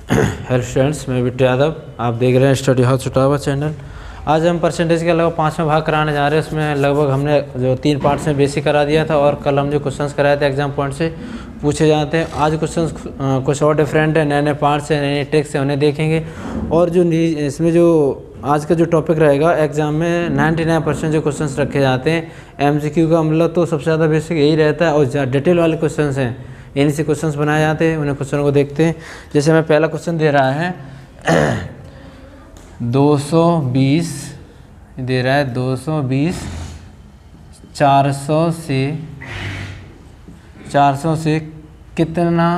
Hello students, मैं विट्टू यादव। आप देख रहे हैं स्टडी हाउस चुटावा चैनल। आज हम परसेंटेज के लगभग 5वां भाग कराने जा रहे हैं। उसमें लगभग हमने जो 3 पार्ट्स में बेसिक करा दिया था और कल हम जो क्वेश्चंस कराए थे एग्जाम पॉइंट से पूछे जाते हैं। आज क्वेश्चंस कुछ और डिफरेंट है, नए नए पार्ट्स हैं, नए नए ट्रिक्स हैं, उन्हें देखेंगे। और जो इसमें जो आज का जो टॉपिक रहेगा एग्जाम में 99% जो क्वेश्चंस रखे जाते हैं MCQ का, मतलब तो सबसे ज़्यादा बेसिक यही रहता है। और डिटेल वाले क्वेश्चंस हैं, इन्हीं से क्वेश्चंस बनाए जाते हैं। उन्हें क्वेश्चन को देखते हैं। जैसे मैं पहला क्वेश्चन दे रहा है 220 दे रहा है 220 400 से कितना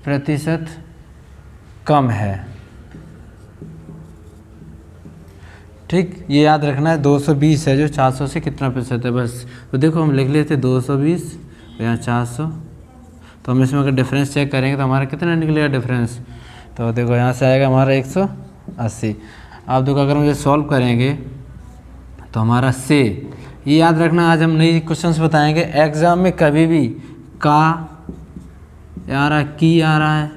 प्रतिशत कम है। ठीक, ये याद रखना है। 220 है जो 400 से कितना प्रतिशत है, बस। तो देखो हम लिख लेते 220 यहाँ 400, तो हम इसमें अगर डिफरेंस चेक करेंगे तो हमारा कितना निकलेगा डिफरेंस। तो देखो यहाँ से आएगा हमारा 180। आप देखो अगर मुझे सॉल्व करेंगे तो हमारा से, ये याद रखना। आज हम नई क्वेश्चंस बताएंगे। एग्ज़ाम में कभी भी का आ रहा है, की आ रहा है,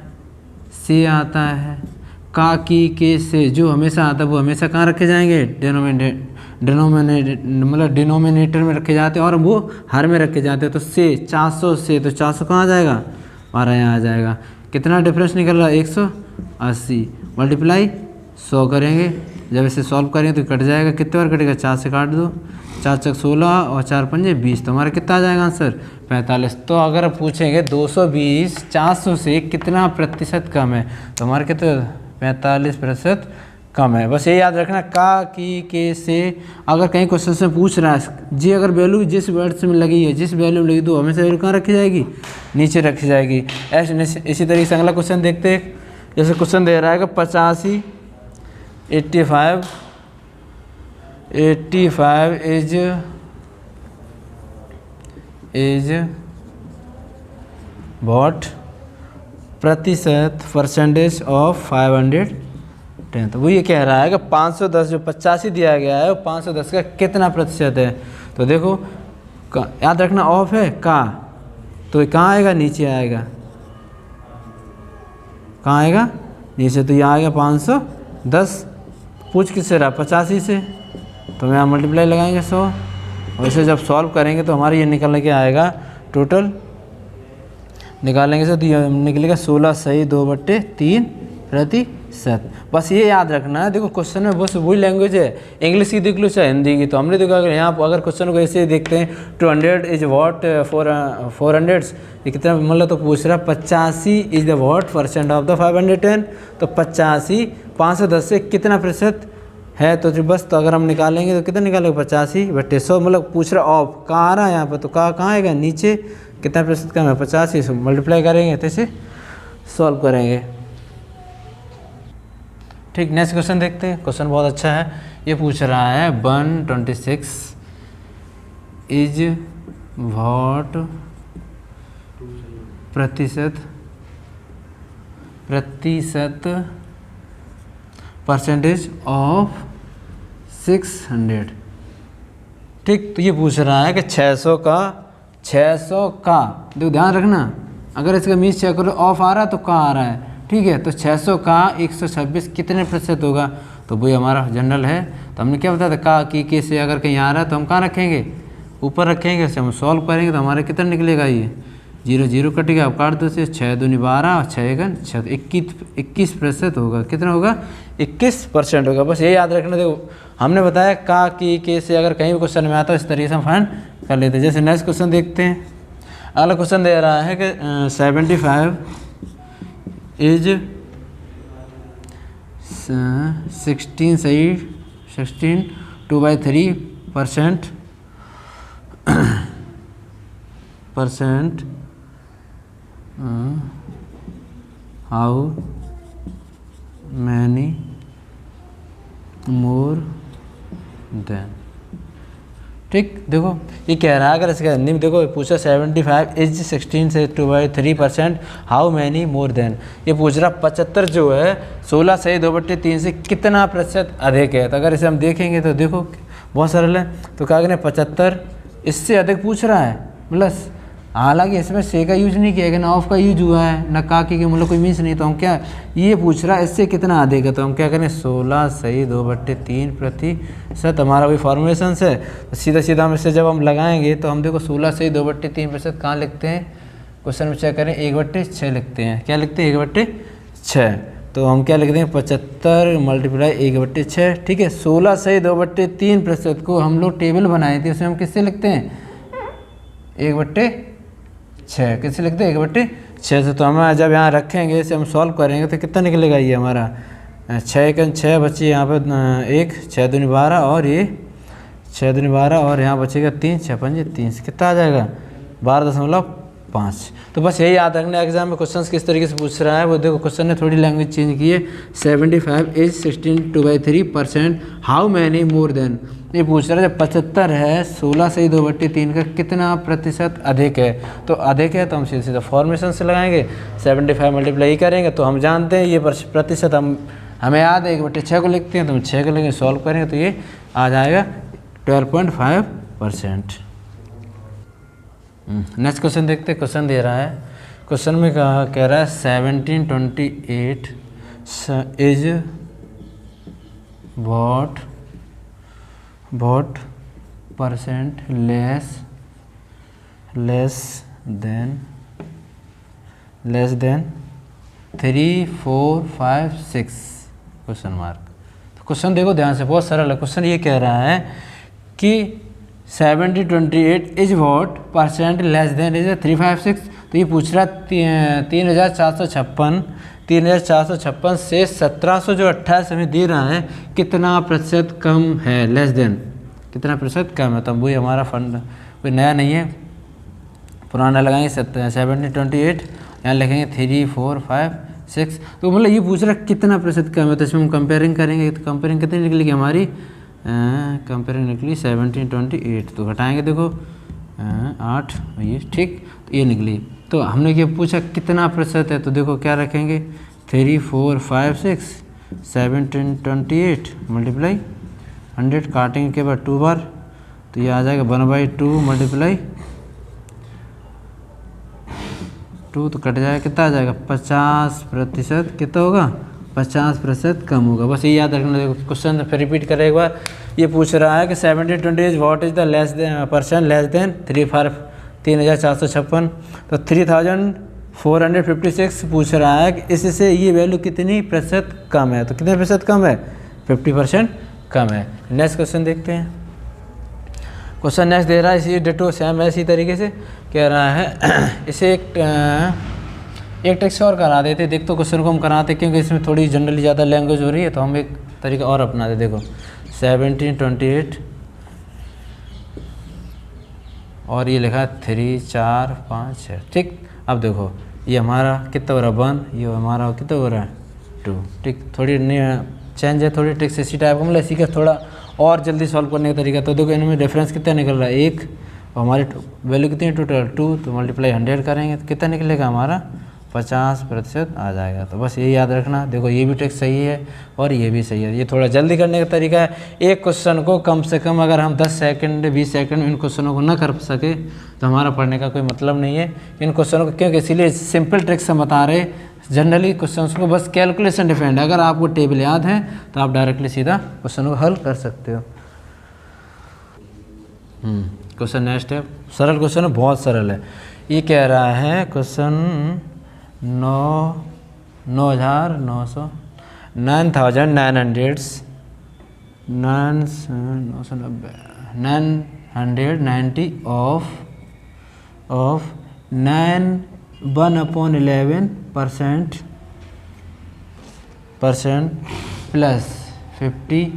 से आता है, का, की, के, से जो हमेशा आता है वो हमेशा कहाँ रखे जाएंगे, डिनोमिनेटर में रखे जाते हैं और वो हर में रखे जाते हैं। तो से 400 से, तो 400 कहाँ आ जाएगा, हमारा यहाँ आ जाएगा। कितना डिफरेंस निकल रहा है, 180 मल्टीप्लाई 100 करेंगे। जब इसे सॉल्व करेंगे तो कट जाएगा। कितने बार कटेगा, 4 से काट दो, 4 चक 16 और 4 पंजे 20। तो हमारा कितना आ जाएगा आंसर, 45। तो अगर पूछेंगे 220 400 से कितना प्रतिशत कम है, तो हमारा कितना 45% कम है। बस ये याद रखना। का, की, के, से अगर कहीं क्वेश्चन से पूछ रहा है जी, अगर वैल्यू जिस वर्ड्स में लगी है, जिस वैल्यू में लगी, तो हमेशा वैल्यू कहाँ रखी जाएगी, नीचे रखी जाएगी। इसी तरीके से अगला क्वेश्चन देखते हैं। जैसे क्वेश्चन दे रहा है कि 85 इज व्हाट प्रतिशत परसेंटेज ऑफ 510। तो वो ये कह रहा है कि 510 जो 85 दिया गया है वो 510 का कितना प्रतिशत है। तो देखो याद रखना, ऑफ है का, तो कहाँ आएगा, नीचे आएगा। कहाँ आएगा, नीचे। तो यहाँ आएगा 510। पूछ किससे रहा, 85 से, तो हम यहाँ मल्टीप्लाई लगाएंगे 100। वैसे जब सॉल्व करेंगे तो हमारा ये निकल के आएगा, टोटल निकालेंगे से तो ये निकलेगा 16 सही 2/3 प्रतिशत। बस ये याद रखना है। देखो क्वेश्चन में बस वही लैंग्वेज है, इंग्लिश की देख लो चाहे हिंदी की। तो हमने देखा अगर यहाँ अगर क्वेश्चन को ऐसे देखते हैं 200 इज व्हाट 400, ये कितना मतलब तो पूछ रहा 85 is the what percent of the 510। तो 85 510 से कितना प्रतिशत है, तो जो बस तो अगर हम निकालेंगे तो कितना निकालेंगे 85/100। मतलब पूछ रहा ऑफ कहाँ आ रहा है यहाँ पर, तो कहाँ आएगा, नीचे। कितना प्रतिशत कम है, 85 से मल्टीप्लाई करेंगे तो इसे सॉल्व करेंगे। ठीक, नेक्स्ट क्वेश्चन देखते हैं। क्वेश्चन बहुत अच्छा है। ये पूछ रहा है 126 इज व्हाट प्रतिशत परसेंटेज ऑफ 600। ठीक, तो ये पूछ रहा है कि 600 का देखो ध्यान रखना। अगर इसका मीन्स चेक करो, ऑफ आ रहा है तो का आ रहा है, ठीक है। तो 600 का 126 कितने प्रतिशत होगा, तो वही हमारा जनरल है। तो हमने क्या बताया था, का, की, के, से अगर कहीं आ रहा है तो हम कहाँ रखेंगे, ऊपर रखेंगे। से हम सॉल्व करेंगे तो हमारा कितना निकलेगा, ये 0 0 कटेगा। अब काट दो से, 6 दूनी 12 और 6 1 6, 21% होगा। कितना होगा, 21% होगा। बस ये याद रखना। देखो हमने बताया का, की, के, से अगर कहीं भी क्वेश्चन में आता है इस तरीके से हम फाइंड कर लेते हैं। जैसे नेक्स्ट क्वेश्चन देखते हैं। अगला क्वेश्चन दे रहा है कि 75 इज 16 सही 16 2/3% हाउ मैनी मोर देन। ठीक, देखो ये कह रहा है, अगर इसका निम्न देखो पूछा 75 इज 16 से 2/3% हाउ मैनी मोर देन। ये पूछ रहा 75 जो है 16 सही 2/3 से कितना प्रतिशत अधिक है। तो अगर इसे हम देखेंगे तो देखो बहुत सरल है। तो क्या करें, 75 इससे अधिक पूछ रहा है, प्लस हालांकि इसमें से का यूज नहीं किया गया, ना ऑफ का यूज हुआ है, ना का की मतलब कोई मीन्स नहीं। तो हम क्या ये पूछ रहा है इससे कितना अधिक है, तो हम क्या करें 16 सही 2/3%। हमारा वही फॉर्मुलेशन से तो सीधा सीधा हम इससे जब हम लगाएंगे तो हम देखो 16 सही 2/3% कहाँ लिखते हैं, क्वेश्चन में चेक करें 1/6 लिखते हैं। क्या लिखते हैं 1/6, तो हम क्या लिखते हैं 75 × 1/6। ठीक है, 16 सही 2/3% को हम लोग टेबल बनाए थे, उसमें हम किससे लिखते हैं 1/6, किससे लिखते हैं 1/6 से। तो हम जब यहाँ रखेंगे इसे हम सॉल्व करेंगे तो कितना निकलेगा ये हमारा 6 बचे यहाँ पे 1 6 दूनी 12 और ये 6 दूनी 12 और यहाँ बचेगा 3 6 5 3 कितना आ जाएगा 12.5। तो बस यही याद रखना एग्जाम में क्वेश्चंस किस तरीके से पूछ रहा है। वो देखो क्वेश्चन ने थोड़ी लैंग्वेज चेंज की है। 75 is 16/3%, how many more than. ये पूछ रहा है जब 75 है 16 सही 2/3 का कितना प्रतिशत अधिक है, तो अधिक है तो हम सीधे सीधा फॉर्मेशन से लगाएंगे 75 मल्टीप्लाई करेंगे तो हम जानते हैं ये प्रतिशत हमें याद है 1/6 को लिखते हैं तो हम 6 को लेंगे सॉल्व करेंगे तो ये आ जाएगा 12.5%। नेक्स्ट क्वेश्चन देखते हैं। क्वेश्चन दे रहा है, क्वेश्चन में कह रहा है 1728 is what percent less then 3 4 5 6 question mark. तो क्वेश्चन देखो ध्यान से, बहुत सरल है। क्वेश्चन ये कह रहा है कि 1728 is what percent less then is 3 5 6। तो ये पूछ रहा 3456 से 1728 हमें दे रहा है कितना प्रतिशत कम है, लेस देन कितना प्रतिशत कम है। तो वही हमारा फंड कोई नया नहीं है, पुराना लगाएंगे 1728, यहाँ लिखेंगे 3 4 5 6। तो मतलब ये पूछ रहा कितना प्रतिशत कम है, तो इसमें हम कंपेयरिंग करेंगे तो कंपेयरिंग कितनी निकलेगी हमारी, कंपेयरिंग निकली 1728। तो घटाएंगे देखो 8 ये ठीक, तो ये निकली। तो हमने ये पूछा कितना प्रतिशत है, तो देखो क्या रखेंगे 3 4 5 6 1728 मल्टीप्लाई 100 काटेंगे के बाद 2 बार, तो ये आ जाएगा 1/2 मल्टीप्लाई 2, तो कट जाएगा कितना आ जाएगा 50%। कितना होगा 50% कम होगा। बस ये याद रखना। देखो क्वेश्चन फिर रिपीट करें एक बार। ये पूछ रहा है कि 1728 what is the less than percent less then 3456, तो 3456 पूछ रहा है कि इससे ये वैल्यू कितनी प्रतिशत कम है, तो कितने प्रतिशत कम है 50% कम है। नेक्स्ट क्वेश्चन देखते हैं। क्वेश्चन नेक्स्ट दे रहा है इसी डिटो सेम इसी तरीके से कह रहा है इसे एक ट्रिक से और करा देते। देख तो क्वेश्चन को हम कराते क्योंकि इसमें थोड़ी जनरली ज़्यादा लैंग्वेज हो रही है, तो हम एक तरीका और अपनाते। देखो 1728 और ये लिखा 3 4 5 6 ठीक। अब देखो ये हमारा कितना हो रहा है 1, ये हमारा कितना हो रहा है 2 ठीक। थोड़ी चेंज है, थोड़ी ट्रिक्स इसी टाइप का, मतलब इसी का थोड़ा और जल्दी सॉल्व करने का तरीका। तो देखो इनमें डिफरेंस कितना निकल रहा है 1 और हमारी वैल्यू कितनी है टोटल 2, तो मल्टीप्लाई 100 करेंगे तो कितना निकलेगा हमारा 50% आ जाएगा। तो बस ये याद रखना। देखो ये भी ट्रिक सही है और ये भी सही है। ये थोड़ा जल्दी करने का तरीका है। एक क्वेश्चन को कम से कम अगर हम 10 सेकंड 20 सेकंड इन क्वेश्चनों को ना कर सके तो हमारा पढ़ने का कोई मतलब नहीं है इन क्वेश्चनों को, क्योंकि इसीलिए सिंपल ट्रिक्स हम बता रहे। जनरली क्वेश्चन को बस कैलकुलेशन डिपेंड है। अगर आपको टेबल याद है तो आप डायरेक्टली सीधा क्वेश्चन को हल कर सकते हो। क्वेश्चन नेक्स्ट है, सरल क्वेश्चन है, बहुत सरल है। ये कह रहा है क्वेश्चन 990 of 1/11% plus 50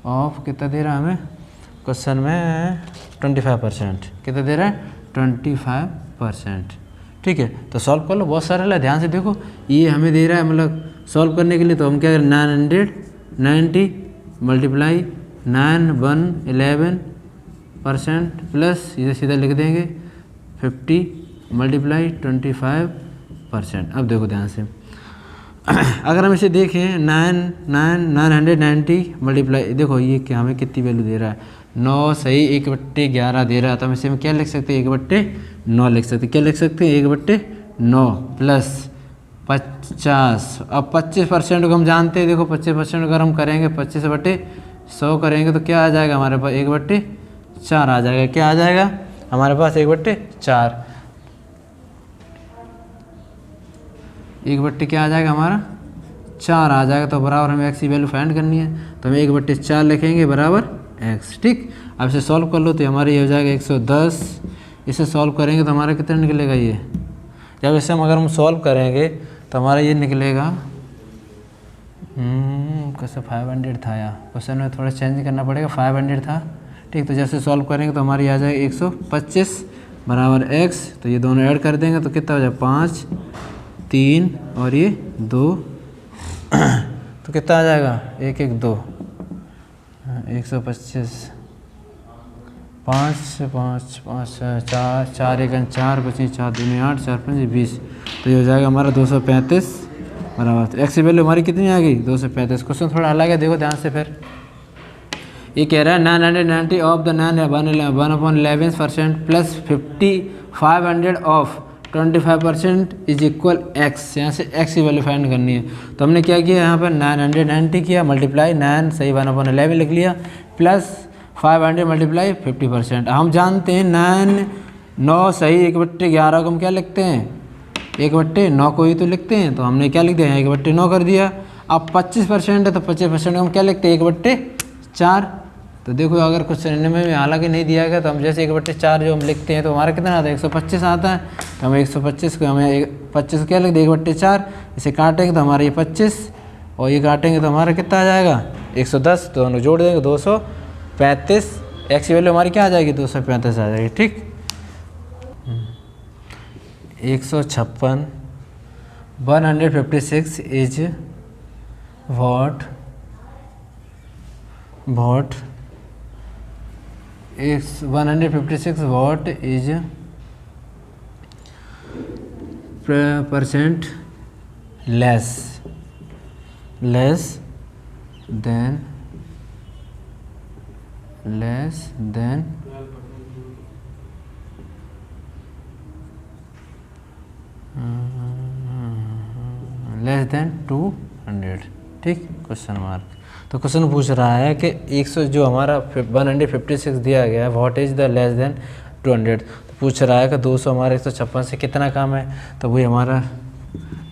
ऑफ कितना दे रहा है हमें क्वेश्चन में 25%। कितना दे रहा है 25%। ठीक है, तो सॉल्व कर लो, बहुत सरल है। ध्यान से देखो ये हमें दे रहा है, मतलब सॉल्व करने के लिए तो हम क्या करें 990 मल्टीप्लाई 9/11% प्लस इधर सीधा लिख देंगे 50 मल्टीप्लाई 25%। अब देखो ध्यान से अगर हम इसे देखें 990 मल्टीप्लाई, देखो ये क्या हमें कितनी वैल्यू दे रहा है, 9 सही 1/11 दे रहा है। तो हम इसे में क्या लिख सकते हैं, 1/9 लिख सकते हैं। क्या लिख सकते हैं, 1/9 प्लस 50। अब 25% को हम जानते हैं, देखो 25% अगर हम करेंगे 25/100 करेंगे तो क्या आ जाएगा हमारे पास, 1/4 आ जाएगा। क्या आ जाएगा हमारे पास, 1/4। 1/, क्या आ जाएगा हमारा, 4 आ जाएगा। तो बराबर हमें x की वैल्यू फाइंड करनी है, तो हम 1/4 लिखेंगे बराबर x। ठीक, अब इसे सॉल्व कर लो तो हमारा ये हो जाएगा 110। इसे सॉल्व करेंगे तो हमारा कितना निकलेगा, ये जब इसे अगर हम सॉल्व करेंगे तो हमारा ये निकलेगा कैसे 500 था, या क्वेश्चन में थोड़ा चेंज करना पड़ेगा, 500 था। ठीक, तो जैसे सॉल्व करेंगे तो हमारी आ जाएगा 125 बराबर x। तो ये दोनों ऐड कर देंगे तो कितना हो जाएगा, 5, 3 और ये 2 तो कितना आ जाएगा, 1, 1, 2 125, 5, 5, 5, 4, 4, 1, 4, 25, 4, 2, 8, 4, 5, 20। तो ये हो जाएगा हमारा 235 बराबर। तो एक्स की वैल्यू हमारी कितनी आ गई, 235। क्वेश्चन थोड़ा अलग है, देखो ध्यान से। फिर ये कह रहा है 990 of the 1/11% plus 500 of 25% is equal x। यहाँ से x की वैल्यू फाइंड करनी है। तो हमने क्या किया, यहाँ पर 990 किया मल्टीप्लाई 9 सही 1/11 लिख लिया प्लस 500 मल्टीप्लाई 50%। हम जानते हैं 9 सही 1/11 को हम क्या लिखते हैं, 1/9 को ही तो लिखते हैं। तो हमने क्या लिख दिया, 1/9 कर दिया। अब 25% है तो 25% को हम क्या लिखते हैं, 1/4। तो देखो अगर कुछ श्रेणी में हालांकि नहीं दिया गया तो हम जैसे 1/4 जो हम लिखते हैं तो हमारा कितना आता है, 125 आता है। तो हमें 125 को हमें 25 क्या लिख दें, 1/4। इसे काटेंगे तो हमारा ये 25 और ये काटेंगे तो हमारा कितना आ जाएगा, 110। तो दोनों जोड़ देंगे 235। एक्स की वैल्यू हमारी क्या आ जाएगी, 235 आ जाएगी। ठीक, 156 156 is what 156 what is percent less than less than less than 200। ठीक, क्वेश्चन मार्क। तो क्वेश्चन पूछ रहा है कि 100 जो हमारा 156 दिया गया है, what is the less than 200। तो पूछ रहा है कि 200 हमारे 156 से कितना कम है। तो वही हमारा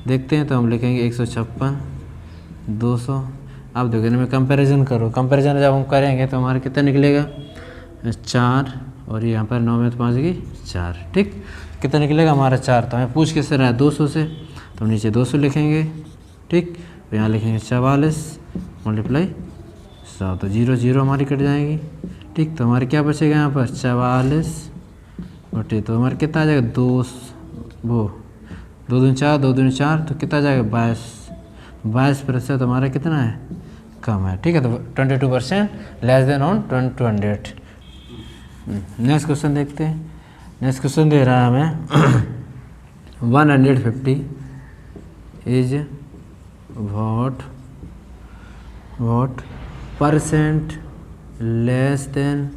देखते हैं। तो हम लिखेंगे 156 200। अब देखो इनमें कंपैरिजन करो। कंपैरिजन जब हम करेंगे तो हमारा कितना निकलेगा, 4 और यहाँ पर 9 में तो 5 की 4। ठीक, कितना निकलेगा हमारा 4। तो हमें पूछ किससे रहा है, 200 से। तो हम नीचे 200 लिखेंगे। ठीक, तो यहाँ लिखेंगे 44 मल्टीप्लाई 100। तो 0 0 हमारी कट जाएगी। ठीक, तो हमारे क्या बचेगा यहाँ पर, 44 बटे तो हमारे कितना आ जाएगा, 2 दूनी 4 2 दूनी 4 तो कितना आ जाएगा, 22% हमारा कितना है, कम है। ठीक है, तो 22% less than on 200। Next question देखते हैं। नेक्स्ट क्वेश्चन दे रहा है हमें 150 is what percent less then.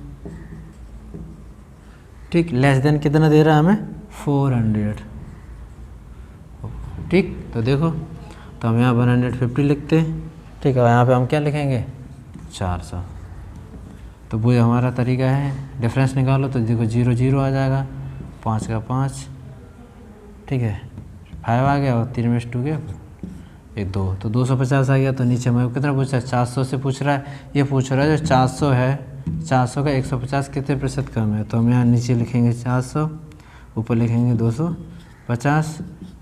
ठीक, लेस देन कितना दे रहा है हमें, 400। ठीक, तो देखो तो हम यहाँ 150 लिखते हैं। ठीक है, यहाँ पे हम क्या लिखेंगे, 400। तो वो हमारा तरीका है, डिफरेंस निकालो। तो देखो 0 0 आ जाएगा, 5 का 5। ठीक है, 5 आ गया और 3 में 2 गया, 1 2 तो 250 आ गया। तो नीचे हमें कितना पूछ रहा है, 400 से पूछ रहा है। ये पूछ रहा है जो 400 है, 400 का 150 कितने प्रतिशत कम है। तो हम यहाँ नीचे लिखेंगे 400, ऊपर लिखेंगे 250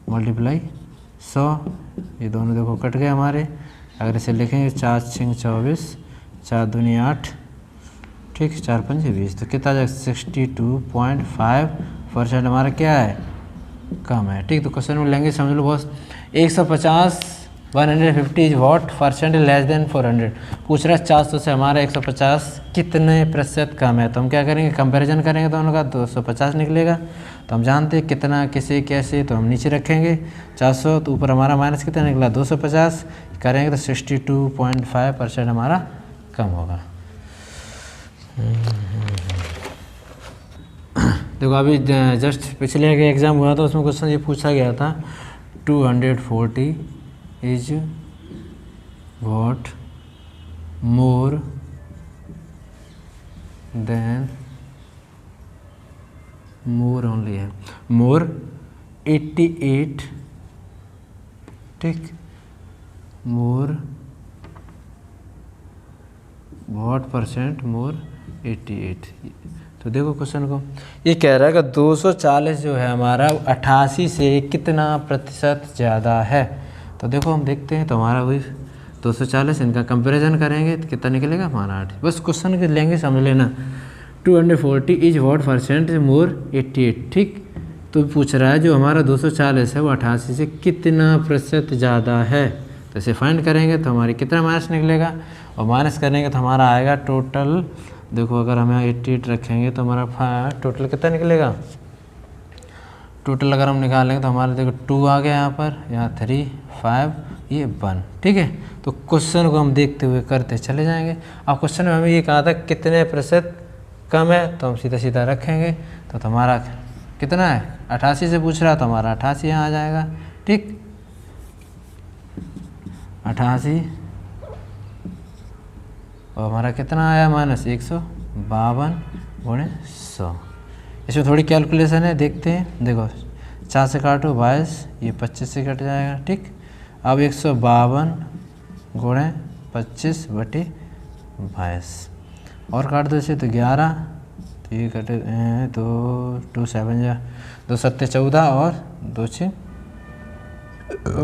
मल्टीप्लाई 100। ये दोनों देखो कट गए हमारे। अगर इसे लिखेंगे 4 6 24, 4 दूनी 8, ठीक, 4 5 20। तो कितना आ जाएगा, 62.5% हमारा क्या है, कम है। ठीक, तो क्वेश्चन में लैंग्वेज समझ लो boss. 150 150 is what percent less than 400। पूछ रहा है 400 से हमारा 150 कितने प्रतिशत कम है। तो हम क्या करेंगे, कंपैरिजन करेंगे दोनों का, 250 निकलेगा। तो हम जानते हैं कितना किसे कैसे, तो हम नीचे रखेंगे 400, तो ऊपर हमारा माइनस कितना निकला 250, करेंगे तो 62.5% हमारा कम होगा। देखो अभी जस्ट पिछले के एग्ज़ाम हुआ था, उसमें क्वेश्चन ये पूछा गया था 240 is what more than, more only है, मोर 88, ठीक, मोर व्हाट परसेंट मोर 88। तो देखो क्वेश्चन को ये कह रहा है कि 240 जो है हमारा 88 से कितना प्रतिशत ज़्यादा है। तो देखो हम देखते हैं, तो हमारा वही 240 इनका कंपैरिजन करेंगे तो कितना निकलेगा हमारा 8। बस क्वेश्चन के लेंगे समझ लेना, 240 इज व्हाट परसेंट मोर 88, ठीक। तो पूछ रहा है जो हमारा 240 है वो 88 से कितना प्रतिशत ज़्यादा है। तो इसे फाइंड करेंगे तो हमारी कितना माइनस निकलेगा, और माइनस करेंगे तो हमारा आएगा टोटल। देखो अगर हम यहाँ 88 रखेंगे तो हमारा टोटल कितना निकलेगा, टोटल अगर हम निकालेंगे तो हमारा देखो 2 आ गया यहाँ पर, यहाँ 3 5 ये 1, ठीक है। तो क्वेश्चन को हम देखते हुए करते चले जाएंगे। अब क्वेश्चन में हमें ये कहा था कितने प्रतिशत कम है, तो हम सीधा सीधा रखेंगे। तो हमारा कितना है 88 से पूछ रहा, तो हमारा 88 यहाँ आ जाएगा, ठीक, 88, और हमारा कितना आया माइनस 152 गुणे 100। इसमें थोड़ी कैलकुलेशन है, देखते हैं। देखो 4 से काटो 22, ये 25 से कट जाएगा, ठीक। अब 152 गुणे 25/22 और काट दो इसे तो 11, तो ये कटे तो 2 7 जा 2 7 14 और 2 6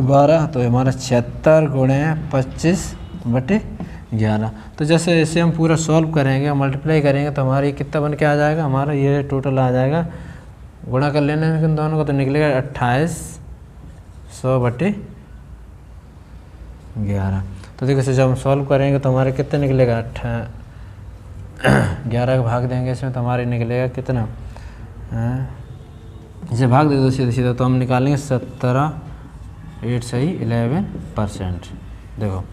12, तो हमारा 76 गुणे 25/11। तो जैसे इसे हम पूरा सॉल्व करेंगे, मल्टीप्लाई करेंगे, तो हमारा ये कितना बन के आ जाएगा, हमारा ये टोटल आ जाएगा, गुणा कर लेने में दोनों को तो निकलेगा 2800/11। तो देखो इसे जब हम सॉल्व करेंगे तो हमारे कितने निकलेगा, 11 का भाग देंगे इसमें तो हमारे निकलेगा कितना, इसे भाग दे दो सीधा सीधा, तो हम निकालेंगे 17 सही 11%। देखो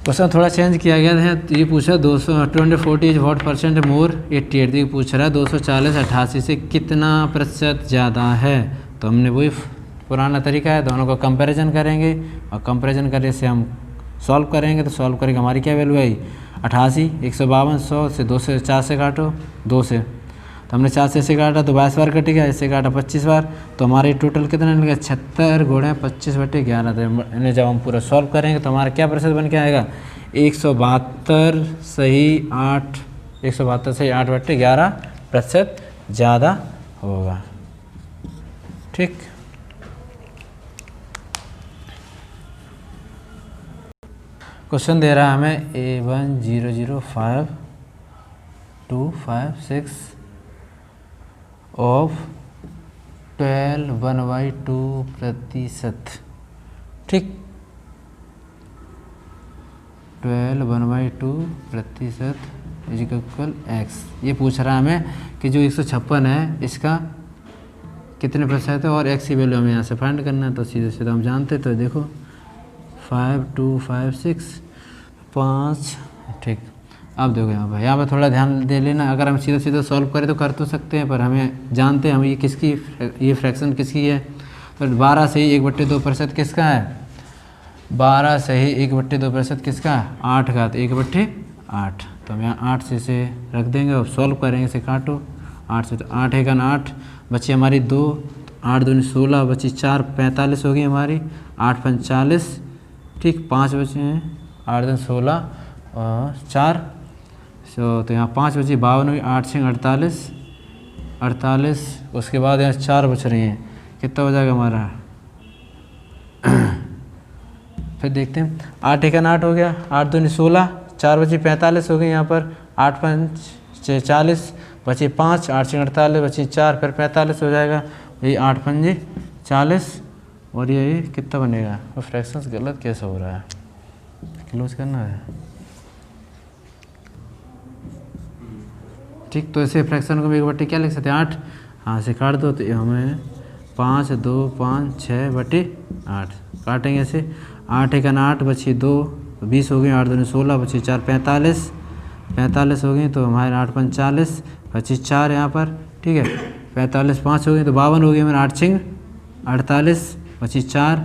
क्वेश्चन थोड़ा चेंज किया गया है, तो ये पूछा 240 व्हाट परसेंट मोर 88, ये पूछ रहा है 240 88 से कितना प्रतिशत ज़्यादा है। तो हमने वही पुराना तरीका है, दोनों को कंपैरिजन करेंगे और कंपैरिजन करने से हम सॉल्व करेंगे। तो सॉल्व करेंगे हमारी क्या वैल्यू आई 88, 152 100 से 2 से 4 से काटो 2 से, तो हमने 4 से इसे काटा तो 22 बार कटेगा, इससे काटा 25 बार, तो हमारे टोटल कितना निकलेगा 76 गुणे 25/11। तो इन्हें जब हम पूरा सॉल्व करेंगे तो हमारा क्या प्रतिशत बन के आएगा 172 सही 8/11% ज़्यादा होगा, ठीक। क्वेश्चन दे रहा है हमें A1005,256 ऑफ 12 1/2 प्रतिशत, ठीक, 12 1/2 प्रतिशत इक्वल x। ये पूछ रहा है हमें कि जो 156 है इसका कितने प्रतिशत है और x की वैल्यू हमें यहाँ से फाइंड करना है। तो सीधे सीधा हम जानते, तो देखो 5256 5, ठीक। अब देखो यहाँ पर थोड़ा ध्यान दे लेना, अगर हम सीधा सीधा सॉल्व करें तो कर तो सकते हैं, पर हमें जानते हैं हम ये किसकी, ये फ्रैक्शन किसकी है। तो 12 सही 1/2% किसका है, 12 सही 1/2% किसका है 8 का, तो 1/8। तो हम यहाँ 8 से इसे रख देंगे और सॉल्व करेंगे, इसे काटो 8 से, तो 8 है 8 बची हमारी 2, 8 दूनी 16 बची 4 45 होगी हमारी, 8 5 40, ठीक, 5 बचे हैं, 8 दिन 16 और 4 तो यहाँ 5 बची 52 हुई, 8 6 48, उसके बाद यहाँ 4 बच रही हैं, कितना हो जाएगा हमारा फिर देखते हैं, 8 1 8 हो गया, 8 दूनी 16, 4 बची 45 हो गई यहाँ पर, 8 5 6 40 बची 5, 8 6 48 बची 4, फिर 45 हो जाएगा, यही 8 5 40, और ये कितना बनेगा, और फ्रैक्शंस गलत कैसे हो रहा है, क्लोज करना है। ठीक। तो ऐसे फ्रैक्शन को भी 1/8 क्या लिख सकते हैं 8, हाँ से काट दो तो हमें 5 2 5 6/8 काटेंगे ऐसे। 8 1 8 बची 2 20 हो गई, 8 2 16 बची 4 45 हो गई, तो हमारे 8 5 40 बची 4 यहाँ पर, ठीक है। 45 5 हो गई तो 52 हो गई हमारे, 8 6 48 बची 4,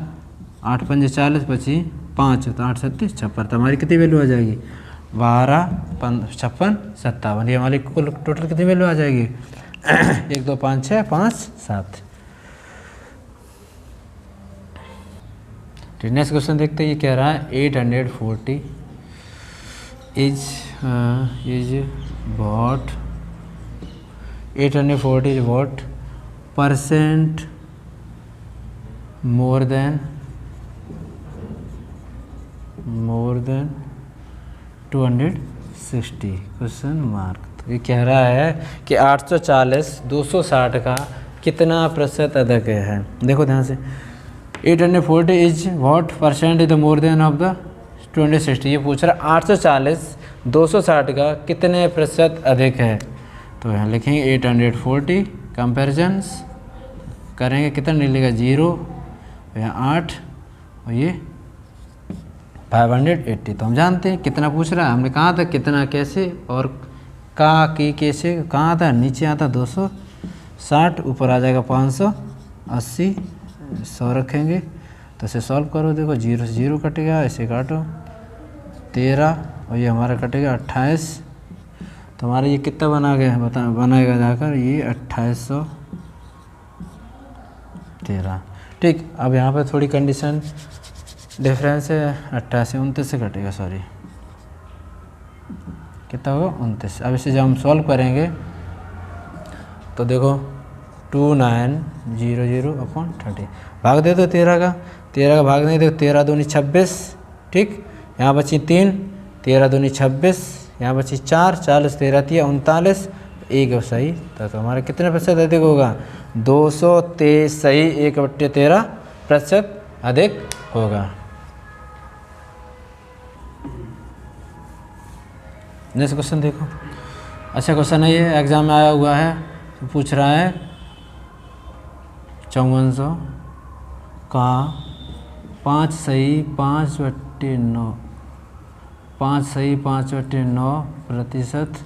8 5 40 बची 5, तो 8 7 56, तो हमारी कितनी वैल्यू आ जाएगी 12 56 57, ये हमारी कुल टोटल कितनी वैल्यू आ जाएगी 1 2 5 6 5 7। नेक्स्ट क्वेश्चन देखते हैं, ये कह रहा है 840 is what 840 is what percent more than 260 question mark. तो ये कह रहा है कि 840 260 का कितना प्रतिशत अधिक है। देखो ध्यान से, 840 is what percent is the more than of the 260, ये पूछ रहा है 840 260 का कितने प्रतिशत अधिक है। तो यहाँ लिखेंगे 840 कंपेरिजन्स करेंगे, कितना निकलेगा 0, यहाँ 8 और ये 580। तो हम जानते हैं कितना पूछ रहा है, हमने कहा था कितना कैसे, और का की कैसे कहाँ था, नीचे आता 260, ऊपर आ जाएगा 580, 100 रखेंगे। तो इसे सॉल्व करो, देखो 0 से 0 कटेगा, ऐसे काटो 13 और ये हमारा कटेगा 28, तो हमारा ये कितना बना गया बनाएगा जाकर ये 2813। ठीक, अब यहाँ पे थोड़ी कंडीशन डिफरेंस है, 28 29 से कटेगा, सॉरी कितना होगा 29। अब इसे जब हम सॉल्व करेंगे तो देखो 2900/30 भाग दे दो 13 का भाग नहीं, देखो 13 दूनी 26, ठीक, यहाँ बची 3, 13 दूनी 26, यहाँ बची 4, 40 13 39, 1 सही, तो हमारा कितने प्रतिशत अधिक होगा 223 सही, 1/13% अधिक होगा। नेक्स्ट क्वेश्चन देखो, अच्छा क्वेश्चन है ये, एग्जाम में आया हुआ है, तो पूछ रहा है 5400 का 5 सही 5/9 5/9%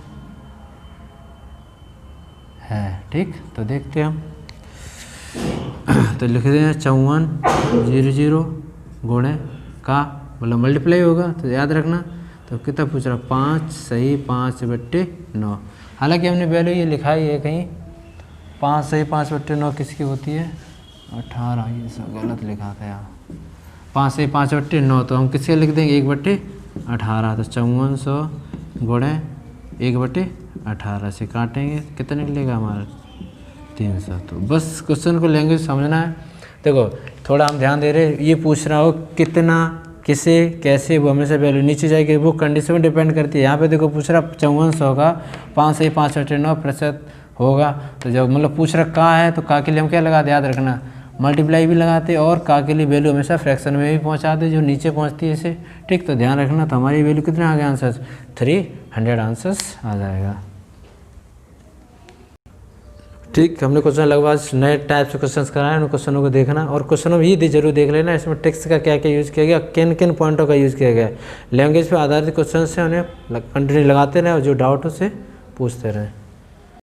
है, ठीक। तो देखते हैं हम, तो लिख दें 5400 गुणे का मतलब मल्टीप्लाई होगा, तो याद रखना। तो कितना पूछ रहा 5 सही 5/9, हालांकि हमने वैल्यू ये लिखा ही है कहीं, 5 सही 5/9 किसकी होती है 18, ये सब गलत लिखा था यहाँ, 5 सही 5/9, तो हम किसके लिख देंगे 1/18, तो 5400 गुणे 1/18 से काटेंगे, कितना निकलेगा हमारा 300। तो बस क्वेश्चन को लैंग्वेज समझना है। देखो थोड़ा हम ध्यान दे रहे, ये पूछ रहा हो कितना किसे कैसे, वो हमेशा वैल्यू नीचे जाएगी, वो कंडीशन में डिपेंड करती है। यहाँ पे देखो पूछ रहा 5400 का 5 सही 5/9% होगा, तो जब मतलब पूछ रहा का है तो का के लिए हम क्या लगाते, याद रखना मल्टीप्लाई भी लगाते, और का के लिए वैल्यू हमेशा फ्रैक्शन में भी पहुँचाते जो नीचे पहुँचती है इसे, ठीक। तो ध्यान रखना, तो हमारी वैल्यू कितने आ गए आंसर्स 300 आंसर्स आ जाएगा, ठीक। हमने क्वेश्चन लगभग नए टाइप से क्वेश्चन कराए, उन क्वेश्चनों को देखना, और क्वेश्चनों में ये जरूर देख लेना इसमें टेक्स्ट का क्या क्या यूज़ किया गया, किन किन पॉइंटों का यूज़ किया गया। लैंग्वेज पे आधारित क्वेश्चन से उन्हें कंटिन्यू लगाते रहें और जो डाउट हो उसे पूछते रहें।